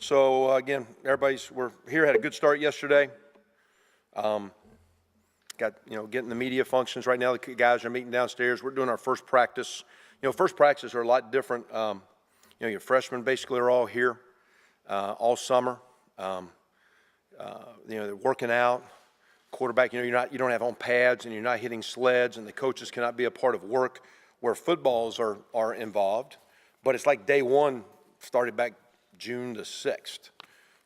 So again, we're here, had a good start yesterday. Getting the media functions right now. The guys are meeting downstairs. We're doing our first practice. First practices are a lot different. Your freshmen basically are all here all summer. They're working out. Quarterback, you don't have on pads and you're not hitting sleds, and the coaches cannot be a part of work where footballs are involved. But it's like day one started back June the 6th.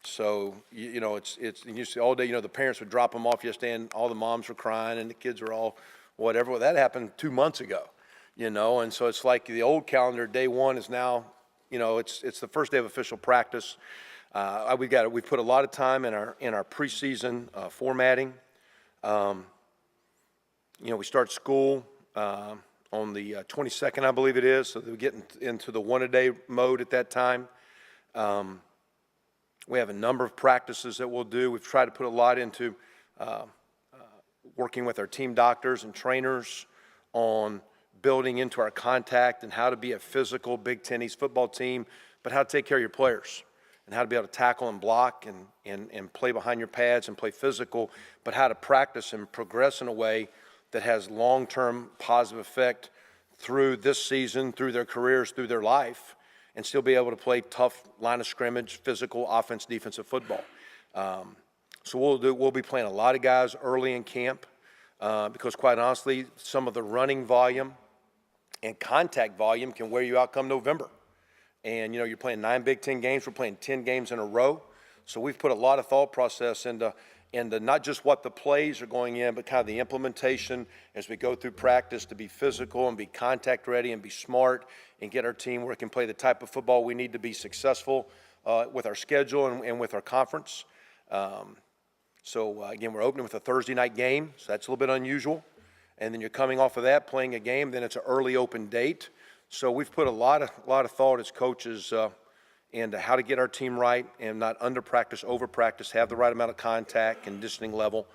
So, it's you see all day, the parents would drop them off yesterday and all the moms were crying and the kids were all whatever. Well, that happened 2 months ago, and so it's like the old calendar, day one is now, it's the first day of official practice. We put a lot of time in our preseason formatting. We start school on the 22nd, I believe it is, so we get into the one-a-day mode at that time. We have a number of practices that we'll do. We've tried to put a lot into working with our team doctors and trainers on building into our contact and how to be a physical Big Ten East football team, but how to take care of your players and how to be able to tackle and block and play behind your pads and play physical, but how to practice and progress in a way that has long-term positive effect through this season, through their careers, through their life, and still be able to play tough line of scrimmage, physical, offense, defensive football. So we'll be playing a lot of guys early in camp because, quite honestly, some of the running volume and contact volume can wear you out come November. And, you're playing 9 Big Ten games. We're playing 10 games in a row. So we've put a lot of thought process into not just what the plays are going in, but kind of the implementation as we go through practice to be physical and be contact ready and be smart and get our team where it can play the type of football we need to be successful with our schedule and with our conference. Again, we're opening with a Thursday night game, so that's a little bit unusual. And then you're coming off of that, playing a game, then it's an early open date. So we've put a lot of thought as coaches into how to get our team right and not under practice, over practice, have the right amount of contact, conditioning level.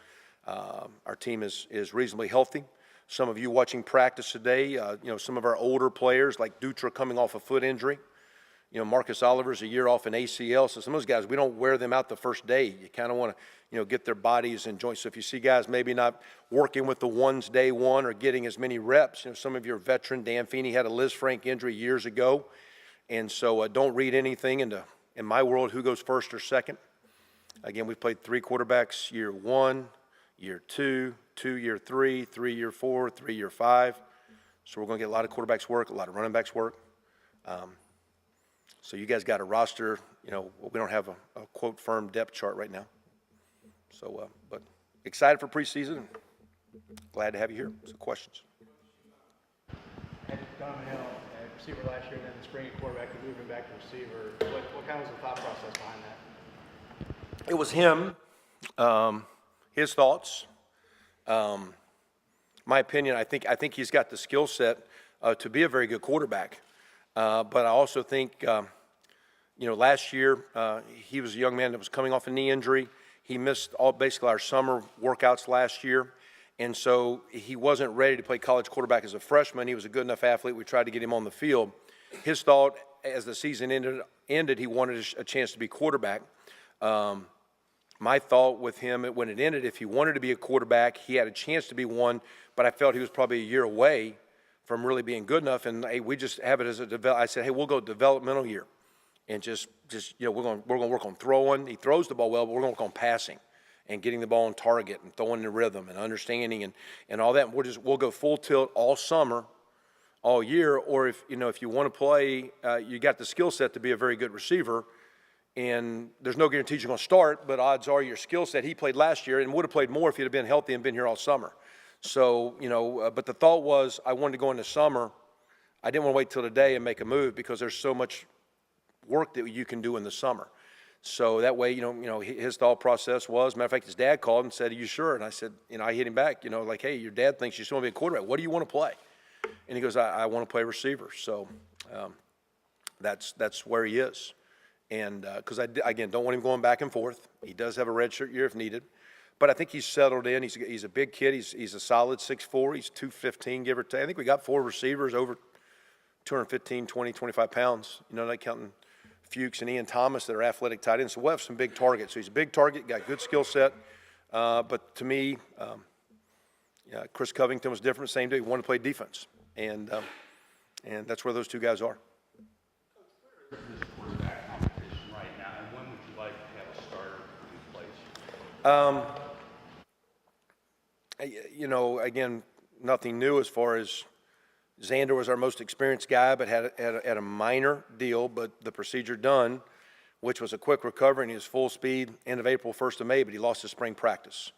Our team is reasonably healthy. Some of you watching practice today, some of our older players like Dutra coming off a foot injury. Marcus Oliver's a year off an ACL. So some of those guys, we don't wear them out the first day. You kind of want to, get their bodies and joints. So if you see guys maybe not working with the ones day one or getting as many reps, some of your veteran, Dan Feeney had a Liz Frank injury years ago. And so don't read anything in my world who goes first or second. Again, we've played 3 quarterbacks year 1, year 2, 2 year 3, 3 year 4, 3 year 5. So we're going to get a lot of quarterbacks work, a lot of running backs work. So you guys got a roster, we don't have a quote firm depth chart right now. So, but excited for preseason. Glad to have you here. So questions. Donovan Hill, receiver last year, and then the spring at quarterback, you moved him back to receiver. What kind of was the thought process behind that? It was him, his thoughts. My opinion, I think he's got the skill set to be a very good quarterback. But I also think, last year he was a young man that was coming off a knee injury. He missed basically our summer workouts last year. And so he wasn't ready to play college quarterback as a freshman. He was a good enough athlete. We tried to get him on the field. His thought, as the season ended, he wanted a chance to be quarterback. My thought with him when it ended, if he wanted to be a quarterback, he had a chance to be one, but I felt he was probably a year away from really being good enough. And hey, we just have it as I said, hey, we'll go developmental year, and just we're going to work on throwing. He throws the ball well, but we're going to work on passing and getting the ball on target and throwing the rhythm and understanding and all that. We'll go full tilt all summer, all year. Or if you want to play, you got the skill set to be a very good receiver. And there's no guarantee you're going to start, but odds are your skill set. He played last year and would have played more if he'd have been healthy and been here all summer. So, but the thought was I wanted to go into summer. I didn't want to wait till today and make a move because there's so much work that you can do in the summer. So that way, his thought process was, matter of fact, his dad called and said, "Are you sure?" And I said, I hit him back, like, "Hey, your dad thinks you still want to be a quarterback. What do you want to play?" And he goes, I want to play receiver. So that's where he is. And because again, don't want him going back and forth. He does have a redshirt year if needed. But I think he's settled in. He's a big kid. He's a solid 6'4". He's 215, give or take. I think we got 4 receivers over 215, 20, 25 pounds. Not counting Fuchs and Ian Thomas that are athletic tight ends. So we'll have some big targets. So he's a big target, got good skill set. But to me, Chris Covington was different. Same day, he wanted to play defense, and that's where those two guys are. This quarterback competition right now, and when would you like to have a starter in place? Again, nothing new as far as Xander was our most experienced guy, but had a minor deal, but the procedure done, which was a quick recovery, and he was full speed end of April, 1st of May, but he lost his spring practice.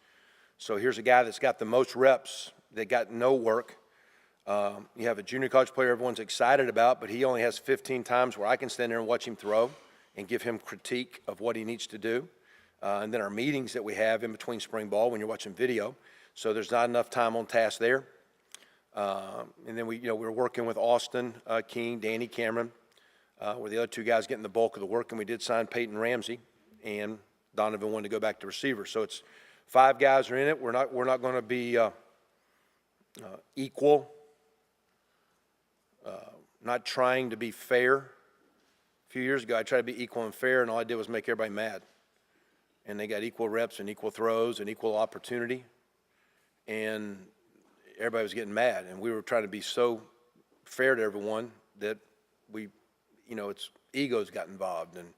So here's a guy that's got the most reps that got no work. You have a junior college player everyone's excited about, but he only has 15 times where I can stand there and watch him throw and give him critique of what he needs to do. And then our meetings that we have in between spring ball when you're watching video. So there's not enough time on task there. And then we're working with Austin King, Danny Cameron, where the other two guys getting the bulk of the work. And we did sign Peyton Ramsey, and Donovan wanted to go back to receiver. So it's 5 guys are in it. We're not going to be equal. Not trying to be fair. A few years ago, I tried to be equal and fair, and all I did was make everybody mad. And they got equal reps and equal throws and equal opportunity, and everybody was getting mad. And we were trying to be so fair to everyone that it's egos got involved. And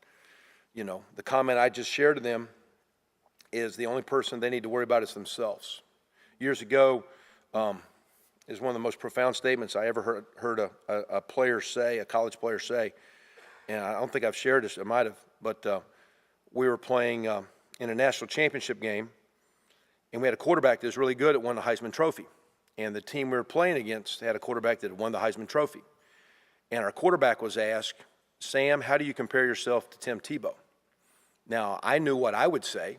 the comment I just shared to them is the only person they need to worry about is themselves. Years ago, is one of the most profound statements I ever heard a player say, a college player say. And I don't think I've shared this, I might have, but we were playing in a national championship game, and we had a quarterback that was really good at won the Heisman Trophy. And the team we were playing against had a quarterback that had won the Heisman Trophy. And our quarterback was asked, Sam, how do you compare yourself to Tim Tebow? Now, I knew what I would say,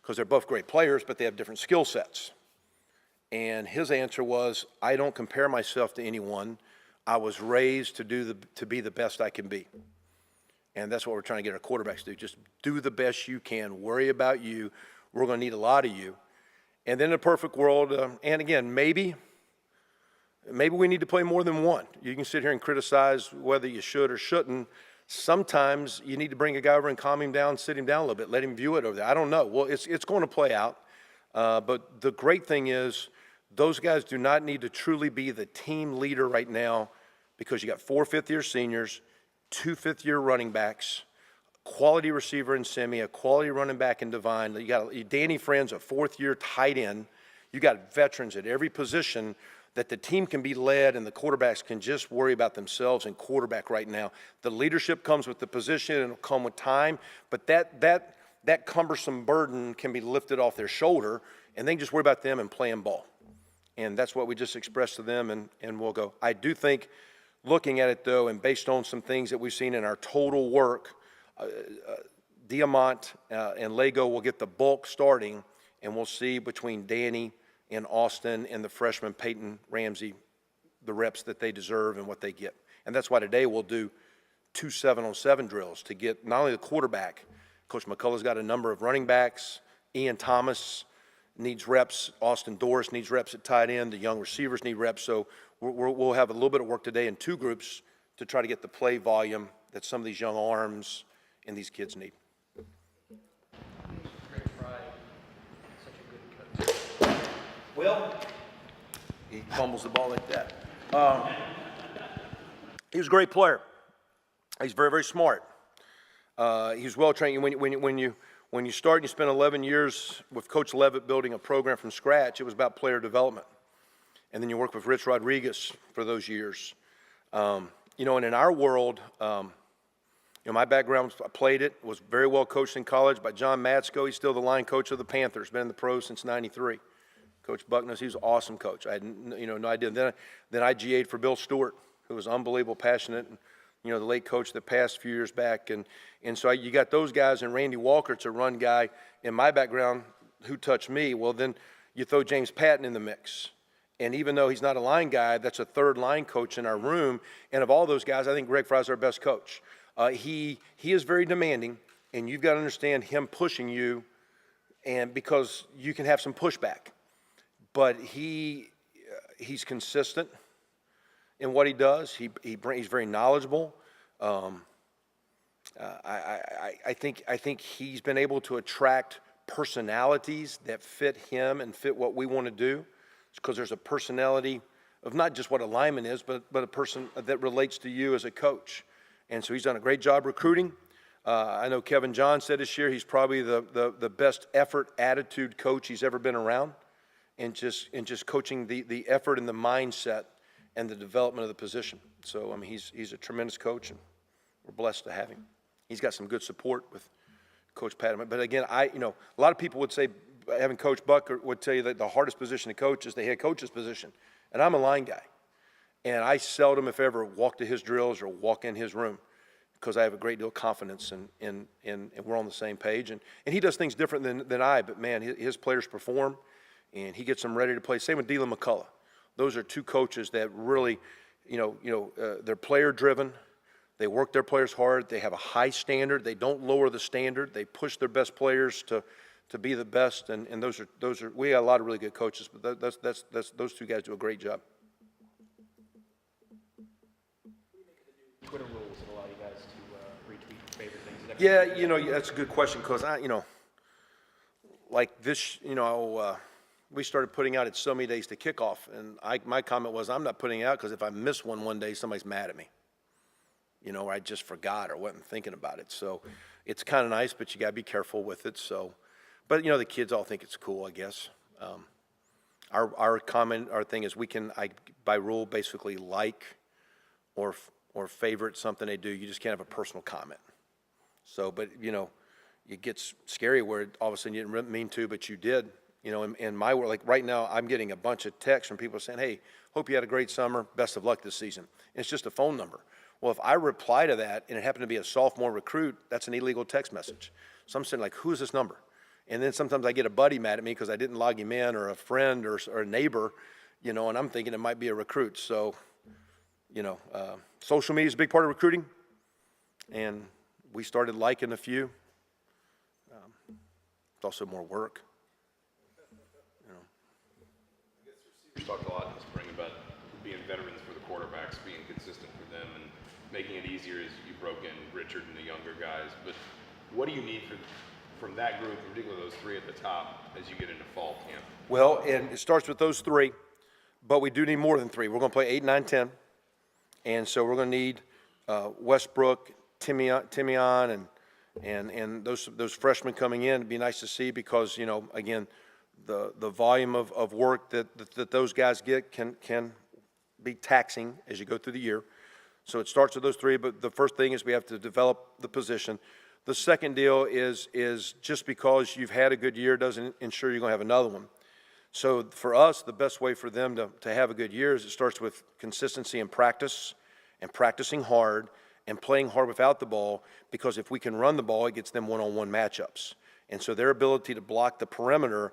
because they're both great players, but they have different skill sets. And his answer was, I don't compare myself to anyone. I was raised to be the best I can be. And that's what we're trying to get our quarterbacks to do. Just do the best you can. Worry about you. We're going to need a lot of you. And then in a perfect world, and again, maybe we need to play more than one. You can sit here and criticize whether you should or shouldn't. Sometimes you need to bring a guy over and calm him down, sit him down a little bit, let him view it over there. I don't know. Well, it's going to play out. But the great thing is those guys do not need to truly be the team leader right now, because you got 4 fifth-year seniors, 2 fifth-year running backs, quality receiver in Semi, a quality running back in Divine. You got Danny Friends, a 4th-year tight end. You got veterans at every position that the team can be led, and the quarterbacks can just worry about themselves and quarterback right now. The leadership comes with the position, and it'll come with time, but that cumbersome burden can be lifted off their shoulder, and they can just worry about them and playing ball. And that's what we just expressed to them, and we'll go. I do think, looking at it, though, and based on some things that we've seen in our total work, Diamont and Lego will get the bulk starting, and we'll see between Danny and Austin and the freshman Peyton Ramsey the reps that they deserve and what they get. And that's why today we'll do 2 7-on-7 drills to get not only the quarterback. Coach McCullough's got a number of running backs. Ian Thomas needs reps. Austin Doris needs reps at tight end. The young receivers need reps. So we'll have a little bit of work today in 2 groups to try to get the play volume that some of these young arms and these kids need. Well, he fumbles the ball like that. He was a great player. He's very, very smart. He's well trained. When you start and you spend 11 years with Coach Levitt building a program from scratch, it was about player development. And then you work with Rich Rodriguez for those years. And in our world, my background, I played it, was very well coached in college by John Matsko. He's still the line coach of the Panthers, been in the pros since '93. Coach Buckness, he was an awesome coach. I had no idea. Then I GA'd for Bill Stewart, who was unbelievable, passionate, and, the late coach that passed a few years back. And so you got those guys, and Randy Walker's a run guy. In my background, who touched me? Well, then you throw James Patton in the mix. And even though he's not a line guy, that's a third line coach in our room. And of all those guys, I think Greg Fry's our best coach. He is very demanding, and you've got to understand him pushing you, and because you can have some pushback. But he's consistent in what he does. He's very knowledgeable. I think he's been able to attract personalities that fit him and fit what we want to do. It's because there's a personality of not just what a lineman is, but a person that relates to you as a coach. And so he's done a great job recruiting. I know Kevin John said this year he's probably the best effort attitude coach he's ever been around, and just coaching the effort and the mindset and the development of the position. So I mean he's a tremendous coach, and we're blessed to have him. He's got some good support with Coach Pat. But again, a lot of people would say, having Coach Buck would tell you that the hardest position to coach is the head coach's position. And I'm a line guy. And I seldom, if ever, walk to his drills or walk in his room because I have a great deal of confidence and we're on the same page. And he does things different than I, but man, his players perform and he gets them ready to play. Same with Dylan McCullough. Those are two coaches that really, they're player driven. They work their players hard. They have a high standard. They don't lower the standard. They push their best players to be the best. And those are we got a lot of really good coaches, but those two guys do a great job. Twitter rules that allow you guys to retweet favorite things. Yeah, that's a good question because like this, we started putting out it's so many days to kickoff, and my comment was I'm not putting it out because if I miss one day, somebody's mad at me. Or I just forgot or wasn't thinking about it. So it's kind of nice, but you got to be careful with it. So, but the kids all think it's cool, I guess. Our thing is by rule, basically like or favorite something they do. You just can't have a personal comment. So, but it gets scary where all of a sudden you didn't mean to, but you did. In my world, like right now, I'm getting a bunch of texts from people saying, "Hey, hope you had a great summer. Best of luck this season." And it's just a phone number. Well, if I reply to that and it happened to be a sophomore recruit, that's an illegal text message. So I'm saying, like, who's this number? And then sometimes I get a buddy mad at me because I didn't log him in, or a friend or a neighbor, and I'm thinking it might be a recruit. So, social media is a big part of recruiting, and we started liking a few. It's also more work. We've talked a lot in the spring about being veterans for the quarterbacks, being consistent for them, and making it easier as you broke in Richard and the younger guys. But what do you need from that group, particularly those three at the top, as you get into fall camp? Well, and it starts with those three, but we do need more than three. We're going to play 8, 9, 10. And so we're going to need Westbrook, Timian, and those freshmen coming in. It'd be nice to see because, again, the volume of work that those guys get can be taxing as you go through the year. So it starts with those three, but the first thing is we have to develop the position. The second deal is just because you've had a good year doesn't ensure you're going to have another one. So for us, the best way for them to have a good year is it starts with consistency and practice, and practicing hard and playing hard without the ball, because if we can run the ball, it gets them one-on-one matchups. And so their ability to block the perimeter,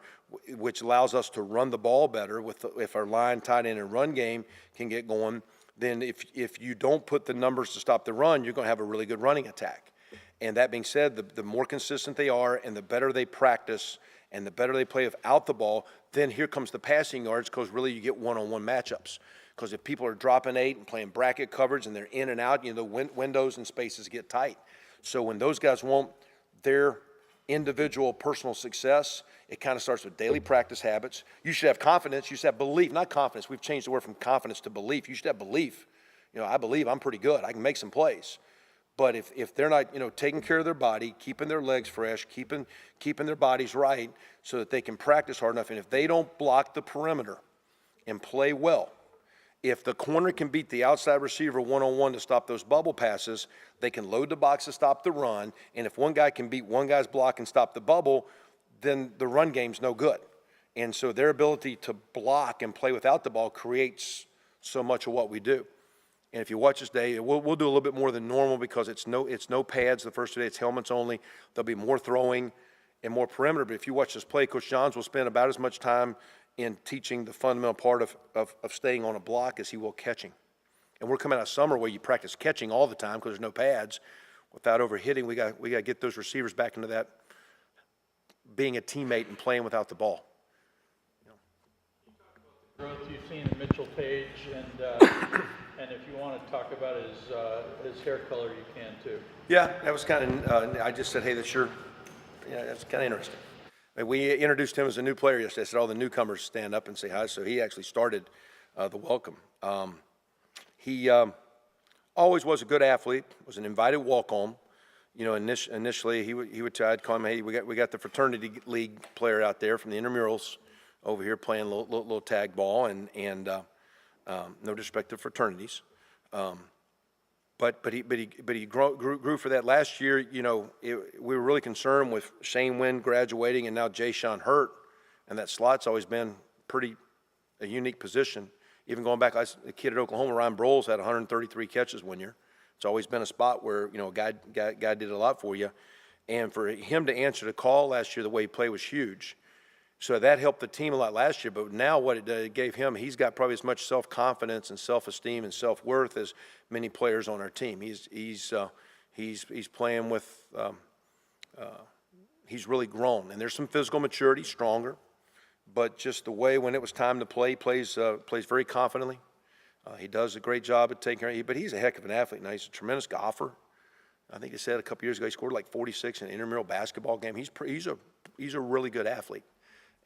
which allows us to run the ball better if our line, tight end, and run game can get going, then if you don't put the numbers to stop the run, you're going to have a really good running attack. And that being said, the more consistent they are and the better they practice and the better they play without the ball, then here comes the passing yards, because really you get one-on-one matchups. Because if people are dropping 8 and playing bracket coverage and they're in and out, the windows and spaces get tight. So when those guys want their individual personal success, it kind of starts with daily practice habits. You should have confidence. You should have belief, not confidence. We've changed the word from confidence to belief. You should have belief. I believe I'm pretty good. I can make some plays. But if they're not, taking care of their body, keeping their legs fresh, keeping their bodies right so that they can practice hard enough, and if they don't block the perimeter and play well, if the corner can beat the outside receiver one-on-one to stop those bubble passes, they can load the box to stop the run, and if one guy can beat one guy's block and stop the bubble, then the run game's no good. And so their ability to block and play without the ball creates so much of what we do. And if you watch this day, we'll do a little bit more than normal because it's no pads the first 2 days, it's helmets only. There'll be more throwing and more perimeter. But if you watch this play, Coach Johns will spend about as much time in teaching the fundamental part of staying on a block as he will catching. And we're coming out of summer where you practice catching all the time because there's no pads. Without overhitting, we got to get those receivers back into that being a teammate and playing without the ball. growth you've seen in Mitchell Page, and if you want to talk about his hair color, you can too. Yeah, that was kind of, I just said, hey, that's kind of interesting. We introduced him as a new player yesterday. I said all the newcomers stand up and say hi, so he actually started the welcome. He always was a good athlete, was an invited walk-on. You know, initially he would try to call him, hey, we got the fraternity league player out there from the intramurals over here playing a little tag ball, and no disrespect to fraternities. But he grew for that. Last year, you know, we were really concerned with Shane Wynn graduating and now Jay Sean hurt, and that slot's always been a unique position. Even going back, a kid at Oklahoma, Ryan Broyles, had 133 catches one year. It's always been a spot where, you know, a guy did a lot for you, and for him to answer the call last year the way he played was huge. So that helped the team a lot last year, but now what it gave him, he's got probably as much self-confidence and self-esteem and self-worth as many players on our team. He's playing with, he's really grown, and there's some physical maturity, stronger, but just the way when it was time to play, plays very confidently. He does a great job at taking care of you, but he's a heck of an athlete now. He's a tremendous golfer. I think he said a couple years ago he scored like 46 in an intramural basketball game. He's a really good athlete.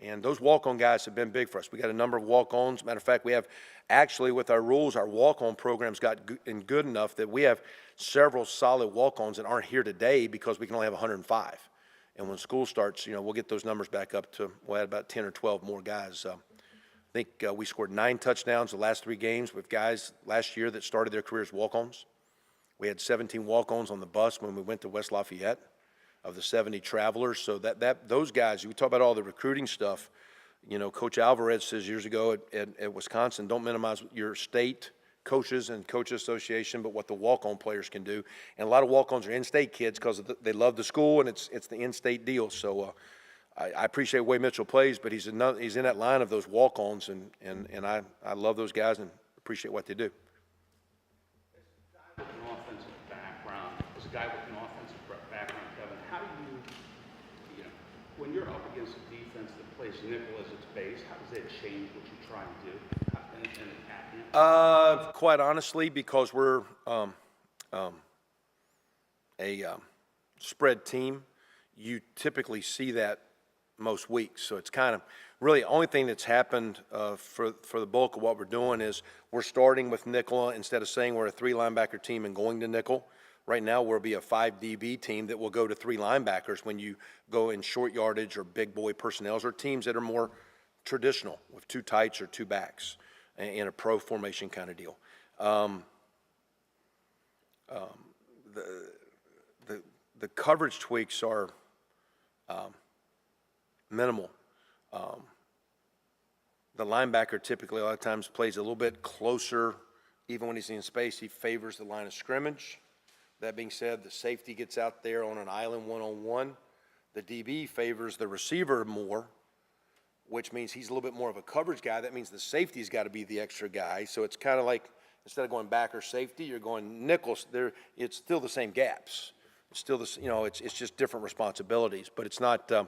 And those walk-on guys have been big for us. We got a number of walk-ons. Matter of fact, we have actually with our rules, our walk-on programs got good enough that we have several solid walk-ons that aren't here today because we can only have 105. And when school starts, you know, we'll get those numbers back up to, we'll add about 10 or 12 more guys. I think we scored 9 touchdowns the last 3 games with guys last year that started their careers walk-ons. We had 17 walk-ons on the bus when we went to West Lafayette of the 70 travelers. So those guys, we talk about all the recruiting stuff. You know, Coach Alvarez says years ago at Wisconsin, don't minimize your state coaches and coach association, but what the walk-on players can do. And a lot of walk-ons are in-state kids because they love the school and it's the in-state deal. So I appreciate the way Mitchell plays, but he's in that line of those walk-ons, and I love those guys and appreciate what they do. As a guy with an offensive background, Kevin, how do you know, when you're up against a defense that plays nickel as its base, how does that change what you try and do in attacking? Quite honestly, because we're a spread team, you typically see that most weeks. So it's kind of really the only thing that's happened for the bulk of what we're doing is we're starting with nickel instead of saying we're a 3 linebacker team and going to nickel. Right now we'll be a 5 DB team that will go to 3 linebackers when you go in short yardage or big boy personnels, or teams that are more traditional with 2 tights or 2 backs in a pro formation kind of deal. The coverage tweaks are minimal. The linebacker typically a lot of times plays a little bit closer. Even when he's in space, he favors the line of scrimmage. That being said, the safety gets out there on an island one-on-one. The DB favors the receiver more, which means he's a little bit more of a coverage guy. That means the safety's got to be the extra guy. So it's kind of like instead of going back or safety, you're going nickels. It's still the same gaps. It's still the, you know, it's just different responsibilities. But it's not. To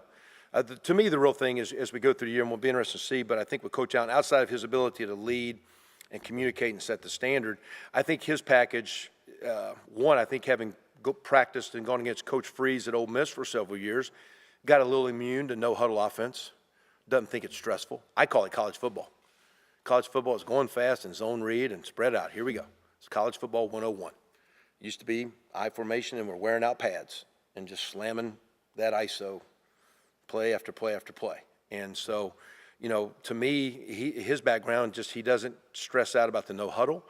me, the real thing is as we go through the year, and we'll be interested to see. But I think with Coach Allen, outside of his ability to lead and communicate and set the standard, I think his package. One, I think having practiced and gone against Coach Freeze at Ole Miss for several years, got a little immune to no huddle offense. Doesn't think it's stressful. I call it college football. College football is going fast and zone read and spread out. Here we go. It's college football 101. Used to be I formation and we're wearing out pads and just slamming that ISO play after play after play. And so, you know, to me, his background he doesn't stress out about the no huddle.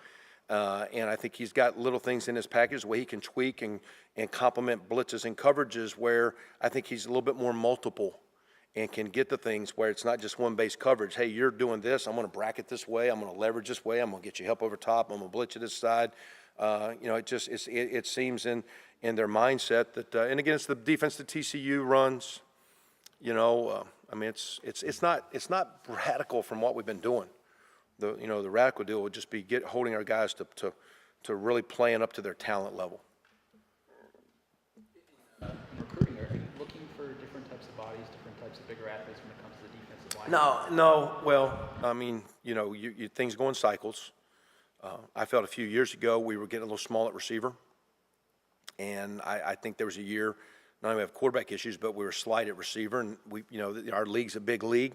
And I think he's got little things in his package where he can tweak and complement blitzes and coverages where I think he's a little bit more multiple and can get the things where it's not just one base coverage. Hey, you're doing this. I'm going to bracket this way. I'm going to leverage this way. I'm going to get you help over top. I'm going to blitz you this side. You know, it seems in their mindset that, and again, it's the defense that TCU runs. You know, I mean, it's not radical from what we've been doing. The radical deal would just be holding our guys to really playing up to their talent level. In recruiting, are you looking for different types of bodies, different types of bigger athletes when it comes to the defensive line? No. Well, I mean, you know, things go in cycles. I felt a few years ago we were getting a little small at receiver, and I think there was a year not only we have quarterback issues, but we were slight at receiver, and you know, our league's a big league.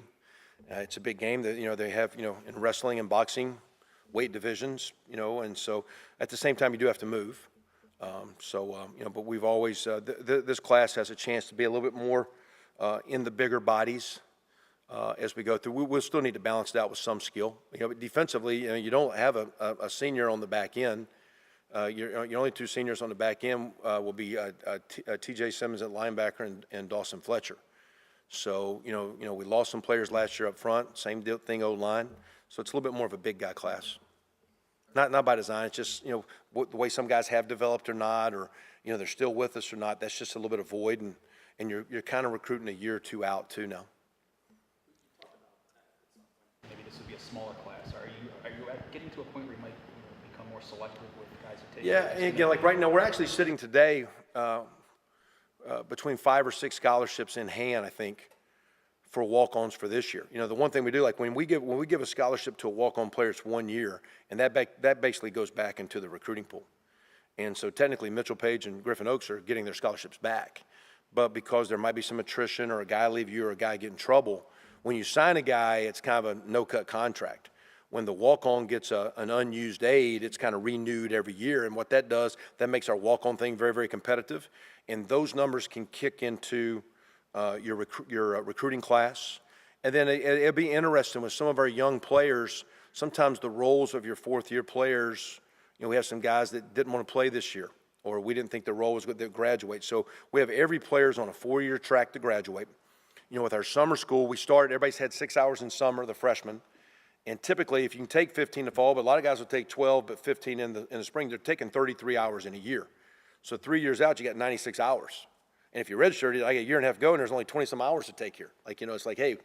It's a big game that, you know, they have, you know, in wrestling and boxing, weight divisions, you know, and so at the same time you do have to move. You know, but we've always this class has a chance to be a little bit more in the bigger bodies. As we go through, we'll still need to balance it out with some skill. You know, but defensively, you know, you don't have a senior on the back end. Your only two seniors on the back end will be T.J. Simmons at linebacker and Dawson Fletcher. So, you know, we lost some players last year up front. Same thing O-line. So it's a little bit more of a big guy class. Not by design. It's just, you know, the way some guys have developed or not, or, you know, they're still with us or not. That's just a little bit of void, and you're kind of recruiting a year or two out too now. Maybe this would be a smaller class. Are you getting to a point where you might become more selective with guys that take? Yeah, and again, like right now, we're actually sitting today between 5 or 6 scholarships in hand, I think, for walk-ons for this year. You know, the one thing we do, like when we give a scholarship to a walk-on player, it's 1 year, and that basically goes back into the recruiting pool. And so technically, Mitchell Page and Griffin Oaks are getting their scholarships back, but because there might be some attrition or a guy leave you or a guy get in trouble, when you sign a guy, it's kind of a no-cut contract. When the walk-on gets an unused aid, it's kind of renewed every year, and what that does, that makes our walk-on thing very, very competitive, and those numbers can kick into your recruiting class. And then it'll be interesting with some of our young players. Sometimes the roles of your fourth-year players, you know, we have some guys that didn't want to play this year, or we didn't think the role was good to graduate. So we have every player's on a 4-year track to graduate. You know, with our summer school, everybody's had 6 hours in summer, the freshmen. And typically, if you can take 15 in the fall, but a lot of guys will take 12, but 15 in the spring, they're taking 33 hours in a year. So 3 years out, you got 96 hours. And if you're registered, like a year and a half ago, and there's only 20-some hours to take here. Like, you know, it's like, hey,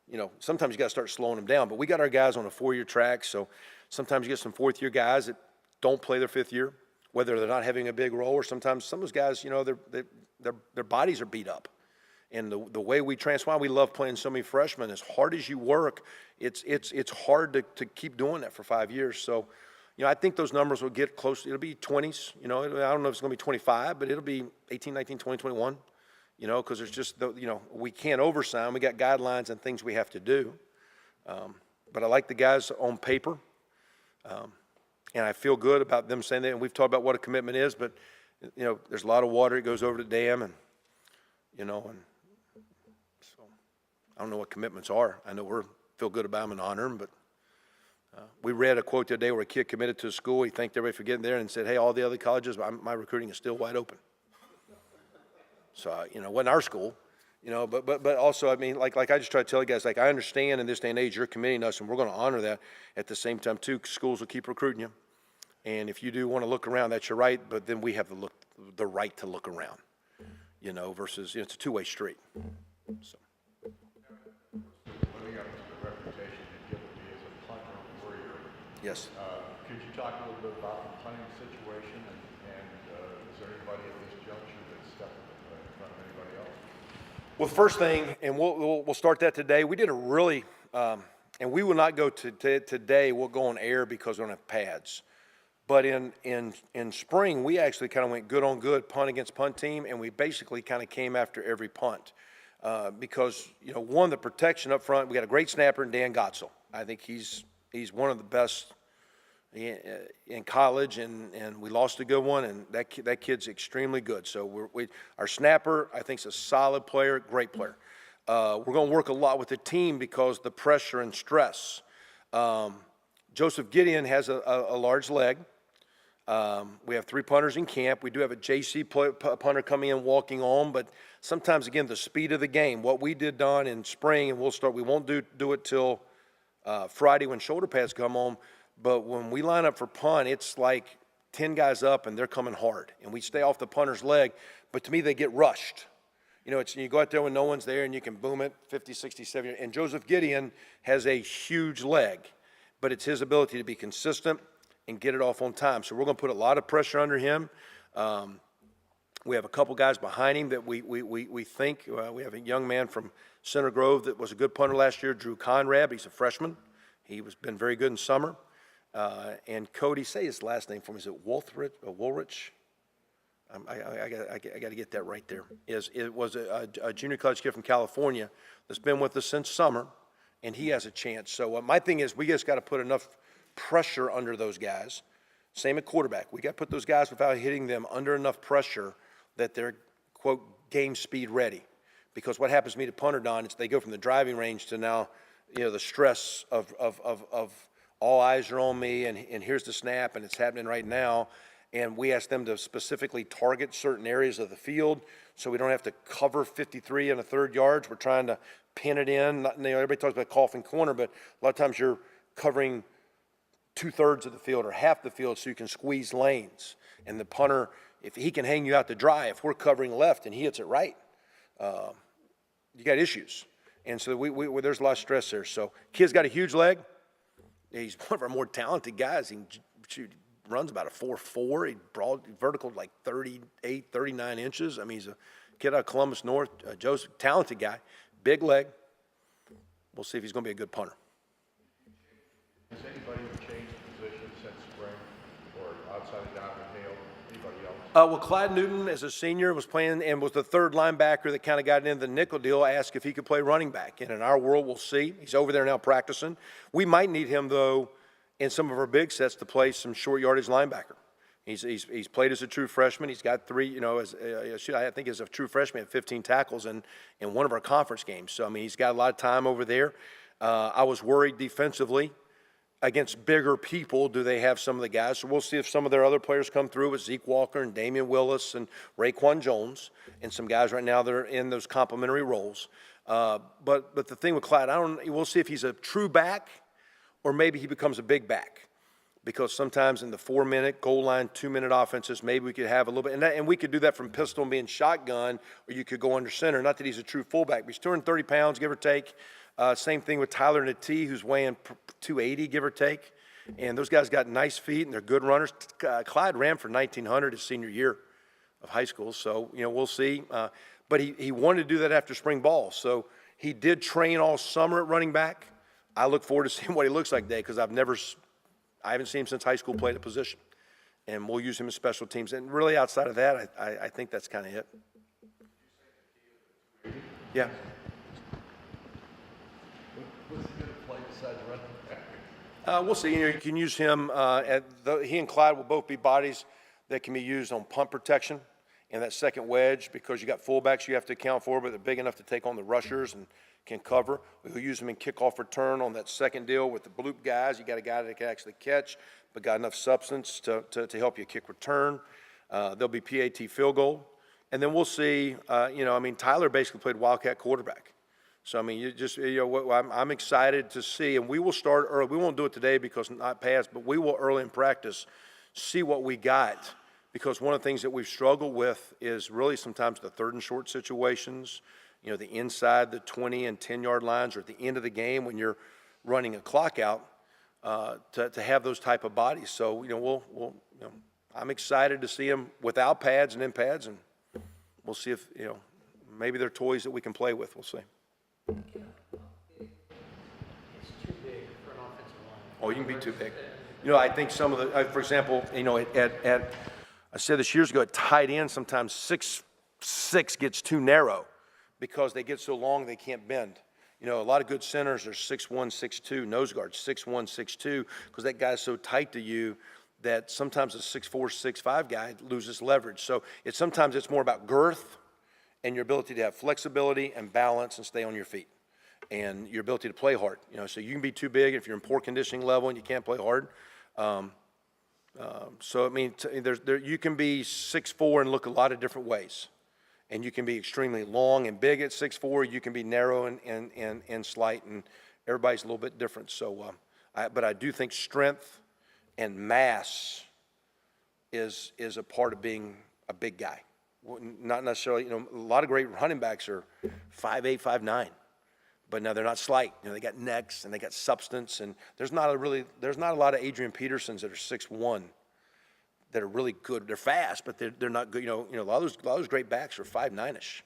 you know, sometimes you got to start slowing them down. But we got our guys on a 4-year track, so sometimes you get some fourth-year guys that don't play their 5th year, whether they're not having a big role, or sometimes some of those guys, you know, their bodies are beat up. And the way we transform, we love playing so many freshmen. As hard as you work, it's hard to keep doing that for 5 years. So, you know, I think those numbers will get close. It'll be 20s. You know, I don't know if it's going to be 25, but it'll be 18, 19, 20, 21. You know, because there's just, you know, we can't oversign. We got guidelines and things we have to do. But I like the guys on paper, and I feel good about them saying that. And we've talked about what a commitment is, but, you know, there's a lot of water that goes over the dam, and, you know, and so I don't know what commitments are. I know we feel good about them and honor them, but we read a quote today where a kid committed to a school. He thanked everybody for getting there and said, hey, all the other colleges, my recruiting is still wide open. So, you know, it wasn't our school, you know, but also, I mean, like I just try to tell you guys, like, I understand in this day and age you're committing us, and we're going to honor that. At the same time, too, schools will keep recruiting you. And if you do want to look around, that's your right, but then we have the right to look around, you know, versus, you know, it's a two-way street. So. Living up to the reputation that Gilbert is a punter and warrior. Yes. Could you talk a little bit about the punting situation, and is there anybody at this juncture that's stepping in front of anybody else? Well, the first thing, and we'll start that today. We did a really, and we will not go to today. We'll go on air because we don't have pads. But in spring, we actually kind of went good on good, punt against punt team, and we basically kind of came after every punt. Because, you know, one, the protection up front, we got a great snapper in Dan Gottsel. I think he's one of the best in college, and we lost a good one, and that kid's extremely good. So our snapper, I think, is a solid player, great player. We're going to work a lot with the team because the pressure and stress. Joseph Gideon has a large leg. We have 3 punters in camp. We do have a JC punter coming in, walking on, but sometimes, again, the speed of the game. What we did done in spring, and we won't do it till Friday when shoulder pads come on, but when we line up for punt, it's like 10 guys up, and they're coming hard, and we stay off the punter's leg, but to me, they get rushed. You know, you go out there when no one's there, and you can boom it 50, 60, 70, and Joseph Gideon has a huge leg, but it's his ability to be consistent and get it off on time. So we're going to put a lot of pressure under him. We have a couple guys behind him that we think. We have a young man from Center Grove that was a good punter last year, Drew Conrad. He's a freshman. Been very good in summer. And Cody, say his last name for me. Is it Woolrich? I got to get that right there. It was a junior college kid from California that's been with us since summer, and he has a chance. So my thing is we just got to put enough pressure under those guys. Same at quarterback. We got to put those guys without hitting them under enough pressure that they're, quote, game speed ready. Because what happens to me to punter, Don, is they go from the driving range to now, the stress of all eyes are on me, and here's the snap, and it's happening right now. And we ask them to specifically target certain areas of the field so we don't have to cover 53 and a third yards. We're trying to pin it in. Everybody talks about coffin corner, but a lot of times you're covering 2/3 of the field or half the field so you can squeeze lanes. And the punter, if he can hang you out to dry, if we're covering left and he hits it right, you got issues. And so there's a lot of stress there. So kid's got a huge leg. He's one of our more talented guys. He runs about a 4.4. He vertical like 38, 39 inches. I mean, he's a kid out of Columbus North. Joseph, talented guy, big leg. We'll see if he's going to be a good punter. Has anybody changed position since spring, or outside of Donovan Hale, anybody else? Well, Clyde Newton, as a senior, was playing and was the third linebacker that kind of got into the nickel deal, asked if he could play running back. And in our world, we'll see. He's over there now practicing. We might need him, though, in some of our big sets to play some short yardage linebacker. He's played as a true freshman. He's got three, I think as a true freshman, 15 tackles in one of our conference games. So, I mean, he's got a lot of time over there. I was worried defensively. Against bigger people, do they have some of the guys? So we'll see if some of their other players come through with Zeke Walker and Damian Willis and Raekwon Jones and some guys right now that are in those complementary roles. But the thing with Clyde, we'll see if he's a true back or maybe he becomes a big back. Because sometimes in the 4-minute, goal line, 2-minute offenses, maybe we could have a little bit. And we could do that from pistol and being shotgun, or you could go under center. Not that he's a true fullback, but he's 230 pounds, give or take. Same thing with Tyler Natee, who's weighing 280, give or take. And those guys got nice feet, and they're good runners. Clyde ran for 1,900 his senior year of high school. So, we'll see. But he wanted to do that after spring ball. So he did train all summer at running back. I look forward to seeing what he looks like today because I haven't seen him since high school played a position. And we'll use him in special teams. And really outside of that, I think that's kind of it. Yeah. What's he going to play besides running back? We'll see. You can use him. He and Clyde will both be bodies that can be used on punt protection and that second wedge because you got fullbacks you have to account for, but they're big enough to take on the rushers and can cover. We'll use them in kickoff return on that second deal with the bloop guys. You got a guy that can actually catch, but got enough substance to help you kick return. There'll be PAT field goal. And then we'll see, Tyler basically played Wildcat quarterback. So, I'm excited to see, and we will start early. We won't do it today because not pass, but we will early in practice see what we got because one of the things that we've struggled with is really sometimes the third and short situations, the inside the 20 and 10-yard lines or at the end of the game when you're running a clock out to have those type of bodies. So, I'm excited to see them without pads and in pads, and we'll see if, maybe they're toys that we can play with. We'll see. It's too big for an offensive line. Oh, you can be too big. I think some of the, for example, I said this years ago, at tight end, sometimes 6'6" gets too narrow because they get so long they can't bend. A lot of good centers are 6'1", 6'2", nose guards 6'1", 6'2", because that guy's so tight to you that sometimes a 6'4", 6'5" guy loses leverage. So sometimes it's more about girth and your ability to have flexibility and balance and stay on your feet and your ability to play hard. So you can be too big if you're in poor conditioning level and you can't play hard. You can be 6'4" and look a lot of different ways. And you can be extremely long and big at 6'4". You can be narrow and slight, and everybody's a little bit different. So, but I do think strength and mass is a part of being a big guy. Not necessarily, a lot of great running backs are 5'8", 5'9", but now they're not slight. They got necks and they got substance, and there's not a lot of Adrian Petersons that are 6'1", that are really good. They're fast, but they're not good. A lot of those great backs are 5'9"ish,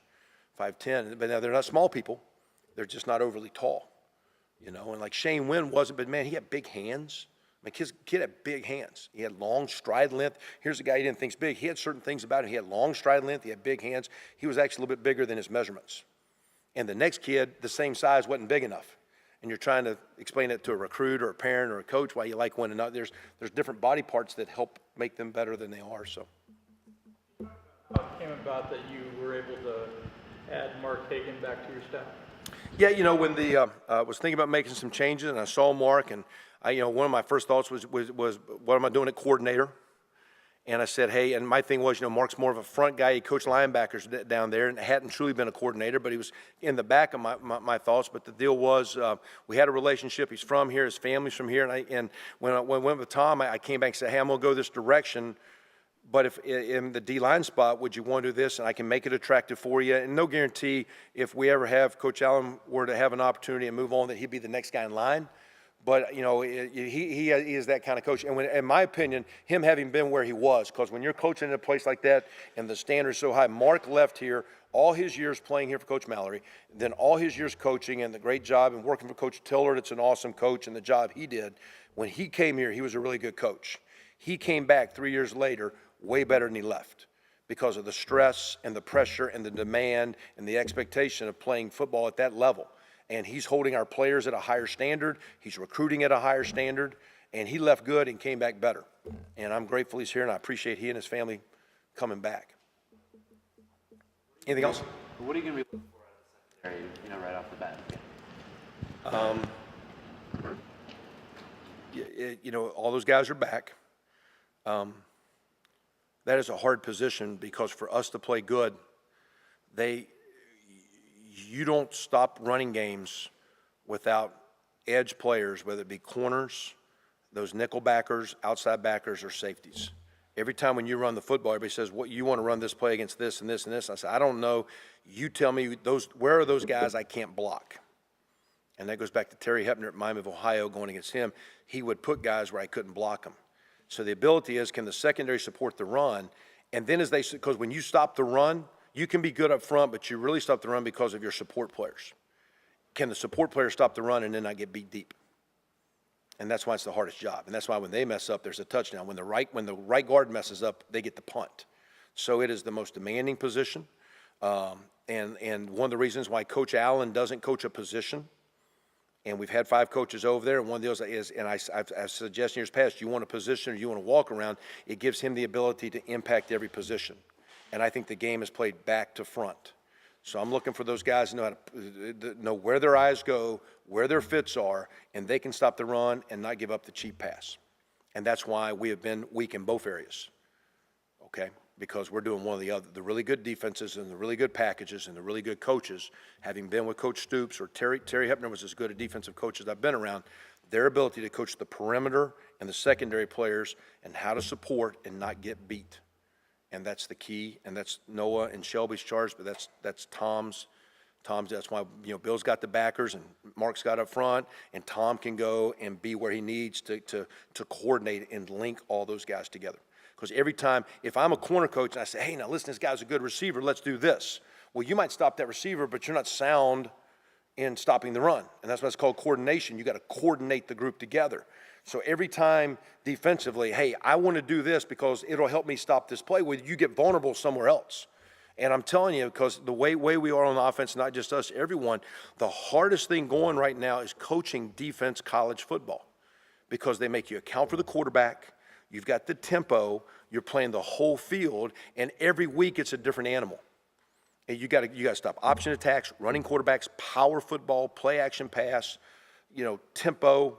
5'10", but now they're not small people. They're just not overly tall, and like Shane Wynn wasn't, but man, he had big hands. I mean, kid had big hands. He had long stride length. Here's a guy you didn't think's big. He had certain things about him. He had long stride length. He had big hands. He was actually a little bit bigger than his measurements. And the next kid, the same size, wasn't big enough. And you're trying to explain it to a recruit or a parent or a coach why you like one another. There's different body parts that help make them better than they are. So. How it came about that you were able to add Mark Hagan back to your staff? Yeah, when I was thinking about making some changes, and I saw Mark, and one of my first thoughts was what am I doing at coordinator? And I said, hey, and my thing was, Mark's more of a front guy. He coached linebackers down there and hadn't truly been a coordinator, but he was in the back of my thoughts. But the deal was, we had a relationship. He's from here. His family's from here. And when I went with Tom, I came back and said, hey, I'm going to go this direction. But if in the D-line spot, would you want to do this? And I can make it attractive for you. And no guarantee if we ever have Coach Allen were to have an opportunity and move on that he'd be the next guy in line. But, he is that kind of coach. And in my opinion, him having been where he was, because when you're coaching in a place like that and the standard's so high, Mark left here all his years playing here for Coach Mallory, then all his years coaching and the great job and working for Coach Tiller, that's an awesome coach, and the job he did. When he came here, he was a really good coach. He came back 3 years later way better than he left because of the stress and the pressure and the demand and the expectation of playing football at that level. And he's holding our players at a higher standard. He's recruiting at a higher standard. And he left good and came back better. And I'm grateful he's here, and I appreciate he and his family coming back. Anything else? What are you going to be looking for out of the secondary, right off the bat? All those guys are back. That is a hard position because for us to play good, you don't stop running games without edge players, whether it be corners, those nickel backers, outside backers, or safeties. Every time when you run the football, everybody says, "What you want to run this play against this and this and this?" I say, "I don't know. You tell me where are those guys I can't block?" And that goes back to Terry Hepner at Miami of Ohio going against him. He would put guys where I couldn't block them. So the ability is, can the secondary support the run? And then because when you stop the run, you can be good up front, but you really stop the run because of your support players. Can the support players stop the run and then not get beat deep? And that's why it's the hardest job. And that's why when they mess up, there's a touchdown. When the right guard messes up, they get the punt. So it is the most demanding position. And one of the reasons why Coach Allen doesn't coach a position, and we've had 5 coaches over there, and one of those is, and I've suggested in years past, you want a position or you want to walk around, it gives him the ability to impact every position. And I think the game is played back to front. So I'm looking for those guys to know how to know where their eyes go, where their fits are, and they can stop the run and not give up the cheap pass. And that's why we have been weak in both areas, okay? Because we're doing one of the really good defenses and the really good packages and the really good coaches, having been with Coach Stoops or Terry Hepner was as good a defensive coach as I've been around, their ability to coach the perimeter and the secondary players and how to support and not get beat. And that's the key, and that's Noah and Shelby's charge, but that's Tom's. That's why Bill's got the backers and Mark's got up front, and Tom can go and be where he needs to coordinate and link all those guys together. Because every time, if I'm a corner coach and I say, hey, now listen, this guy's a good receiver, let's do this. Well, you might stop that receiver, but you're not sound in stopping the run. And that's why it's called coordination. You got to coordinate the group together. So every time defensively, hey, I want to do this because it'll help me stop this play. Well, you get vulnerable somewhere else. And I'm telling you, because the way we are on the offense, not just us, everyone, the hardest thing going right now is coaching defense college football because they make you account for the quarterback. You've got the tempo. You're playing the whole field, and every week it's a different animal. And you got to stop option attacks, running quarterbacks, power football, play action pass, tempo.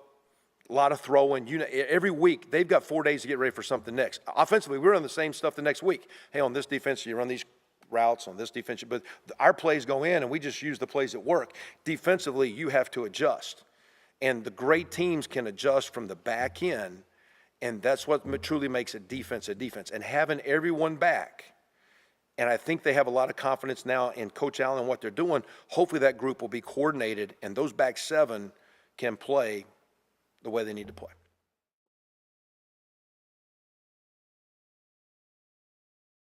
A lot of throwing. Every week, they've got 4 days to get ready for something next. Offensively, we're on the same stuff the next week. Hey, on this defense, you run these routes, on this defense, but our plays go in, and we just use the plays that work. Defensively, you have to adjust. And the great teams can adjust from the back end, and that's what truly makes a defense. And having everyone back, and I think they have a lot of confidence now in Coach Allen and what they're doing, hopefully that group will be coordinated, and those back 7 can play the way they need to play.